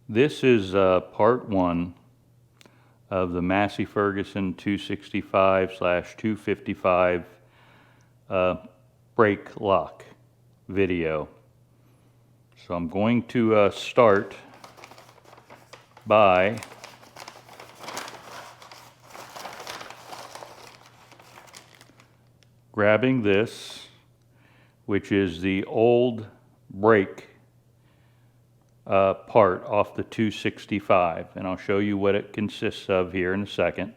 This is part one of the Massey Ferguson 265/255 brake lock video. So I'm going to start by grabbing this, which is the old brake part off the 265, and I'll show you what it consists of here in a second.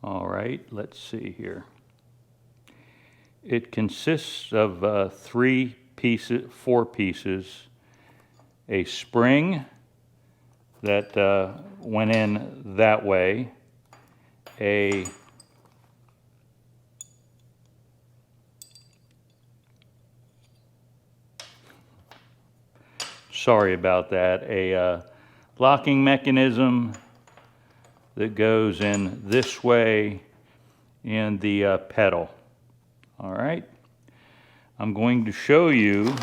All right, let's see here. It consists of four pieces, a spring that went in that way, sorry about that, a locking mechanism that goes in this way, and the pedal. All right, I'm going to show you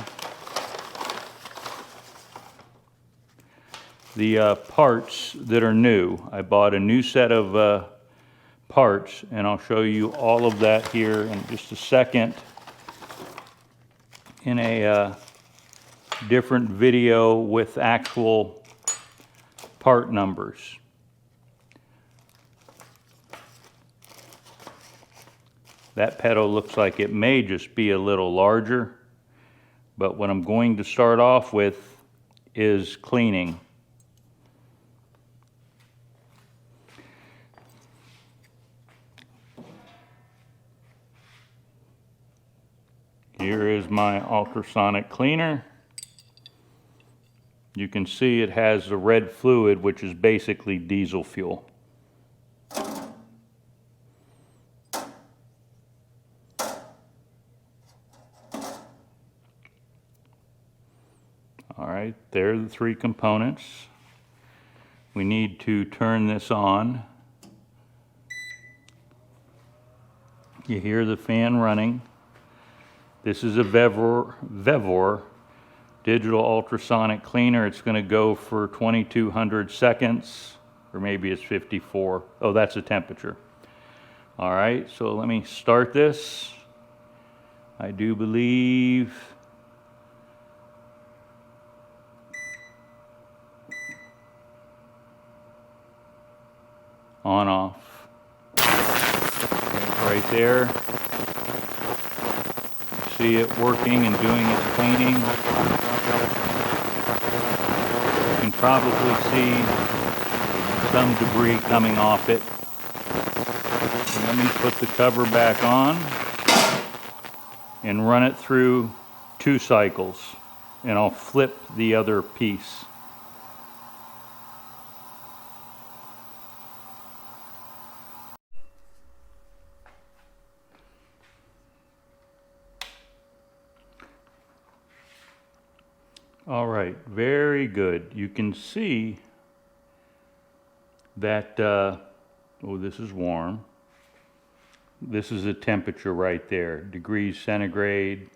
the parts that are new. I bought a new set of parts, and I'll show you all of that here in just a second in a different video with actual part numbers. That pedal looks like it may just be a little larger, but what I'm going to start off with is cleaning. Here is my ultrasonic cleaner. You can see it has the red fluid, which is basically diesel fuel. All right, there are the three components. We need to turn this on. You hear the fan running. This is a Vevor digital ultrasonic cleaner. It's going to go for 2200 seconds, or maybe it's 54. Oh, that's the temperature. All right, so let me start this. I do believe on off. Right there. See it working and doing its cleaning. You can probably see some debris coming off it. So let me put the cover back on and run it through 2 cycles, and I'll flip the other piece. All right, very good. You can see that, oh, this is warm. This is a temperature right there, degrees centigrade,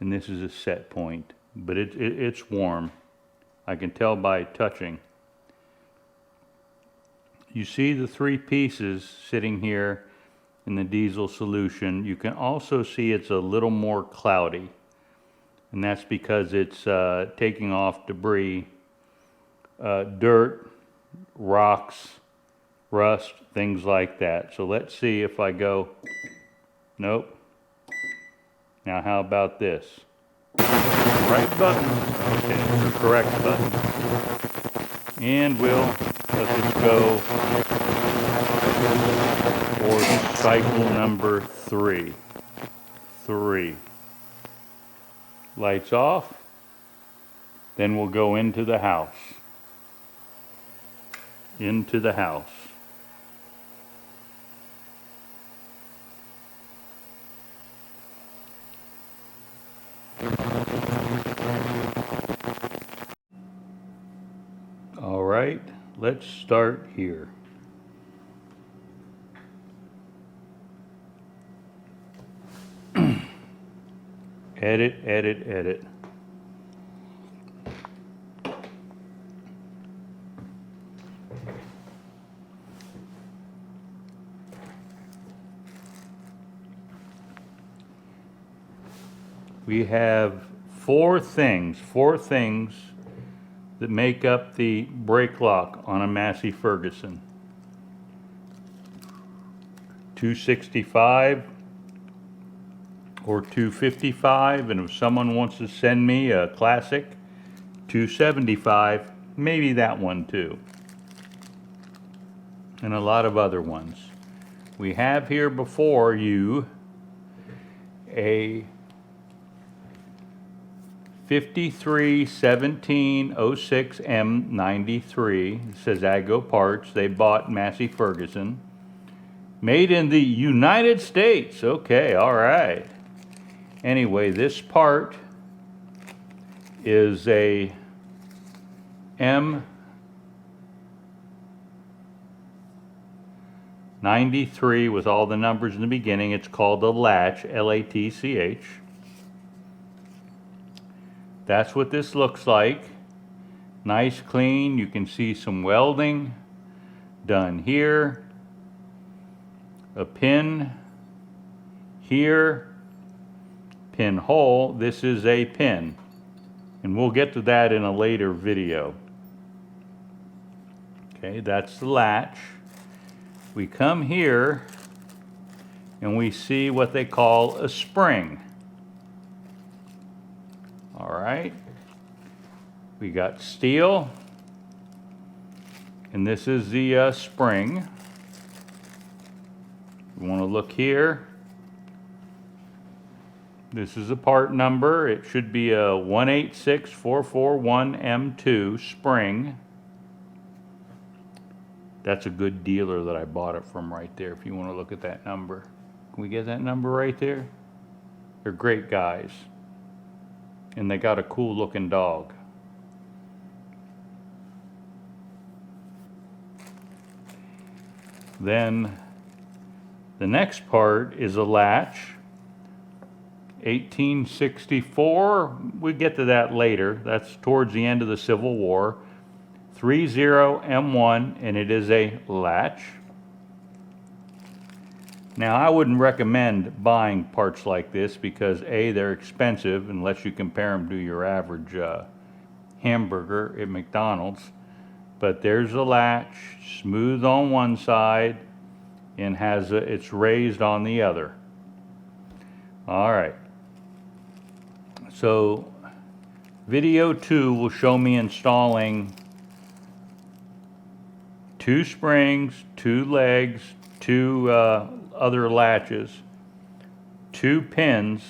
and this is a set point. But it's warm. I can tell by touching. You see the 3 pieces sitting here in the diesel solution. You can also see it's a little more cloudy. And that's because it's taking off debris, dirt, rocks, rust, things like that. So let's see if I go, nope. Now how about this? Right button, okay, the correct button. And we'll let this go for cycle number 3. Lights off, then we'll go into the house. Into the house. All right, let's start here. Edit, edit, edit. We have four things that make up the brake lock on a Massey Ferguson. 265 or 255, and if someone wants to send me a classic 275, maybe that one too, and a lot of other ones. We have here before you a 531706M93. It says Aggo Parts. They bought Massey Ferguson. Made in the United States. Okay, all right. Anyway, this part is a M93 with all the numbers in the beginning. It's called a latch, L-A-T-C-H. That's what this looks like. Nice, clean. You can see some welding done here. A pin here. Pinhole. This is a pin. And we'll get to that in a later video. Okay, that's the latch. We come here and we see what they call a spring. All right, we got steel, and this is the spring. We want to look here. This is a part number. It should be a 186441M2 spring. That's a good dealer that I bought it from right there, if you want to look at that number. Can we get that number right there? They're great guys. And they got a cool looking dog. Then the next part is a latch. 1864, we get to that later. That's towards the end of the Civil War. 30M1, and it is a latch. Now, I wouldn't recommend buying parts like this because A, they're expensive unless you compare them to your average hamburger at McDonald's. But there's a latch, smooth on one side, and it's raised on the other. All right. So, video 2 will show me installing 2 springs, 2 legs, 2 other latches, 2 pins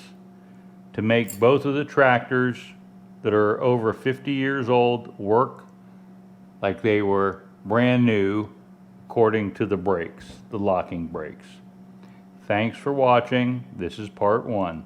to make both of the tractors that are over 50 years old work like they were brand new according to the brakes, the locking brakes. Thanks for watching. This is part 1.